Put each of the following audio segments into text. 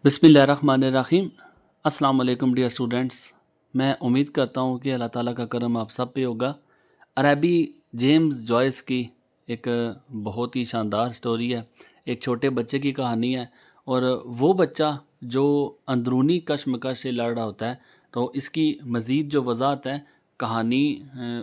बिस्मिल्लाहिर्रहमानिर्रहीम। अस्सलाम वालेकुम डियर स्टूडेंट्स। मैं उम्मीद करता हूँ कि अल्लाह ताला का करम आप सब पे होगा। अरबी जेम्स जॉयस की एक बहुत ही शानदार स्टोरी है। एक छोटे बच्चे की कहानी है और वो बच्चा जो अंदरूनी कशमकश से लड़ रहा होता है। तो इसकी मज़ीद जो वज़ाहत है कहानी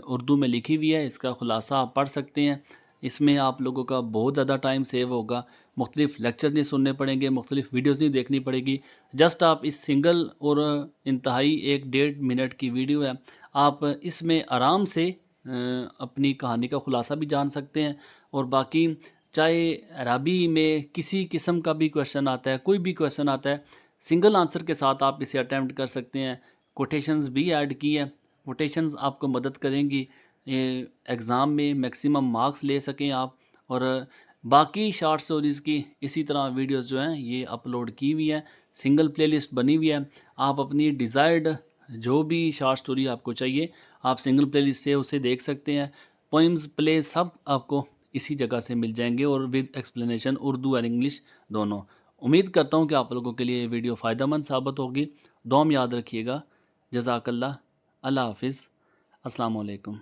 उर्दू में लिखी हुई है, इसका ख़ुलासा आप पढ़ सकते हैं। इसमें आप लोगों का बहुत ज़्यादा टाइम सेव होगा। मुख्तलिफ लेक्चर नहीं सुनने पड़ेंगे, मुख्तलिफ वीडियोज़ नहीं देखनी पड़ेगी। जस्ट आप इस सिंगल और इंतहाई 1-1.5 मिनट की वीडियो है, आप इसमें आराम से अपनी कहानी का ख़ुलासा भी जान सकते हैं। और बाकी चाहे अरबी में किसी किस्म का भी क्वेश्चन आता है, कोई भी क्वेश्चन आता है, सिंगल आंसर के साथ आप इसे अटैम्प्ट कर सकते हैं। कोटेशंस भी ऐड की है। कोटेशंस आपको मदद करेंगी एग्ज़ाम में मैक्सिमम मार्क्स ले सकें आप। और बाकी शॉर्ट स्टोरीज़ की इसी तरह वीडियोस जो हैं ये अपलोड की हुई हैं, सिंगल प्लेलिस्ट बनी हुई है। आप अपनी डिज़ायर्ड जो भी शॉर्ट स्टोरी आपको चाहिए आप सिंगल प्लेलिस्ट से उसे देख सकते हैं। पोइम्स, प्ले सब आपको इसी जगह से मिल जाएंगे और विद एक्सप्लेनेशन उर्दू और इंग्लिश दोनों। उम्मीद करता हूँ कि आप लोगों के लिए ये वीडियो फ़ायदेमंद साबित होगी। दुआ में याद रखिएगा। जज़ाकल्लाह। अल्लाह हाफिज़। अस्सलाम वालेकुम।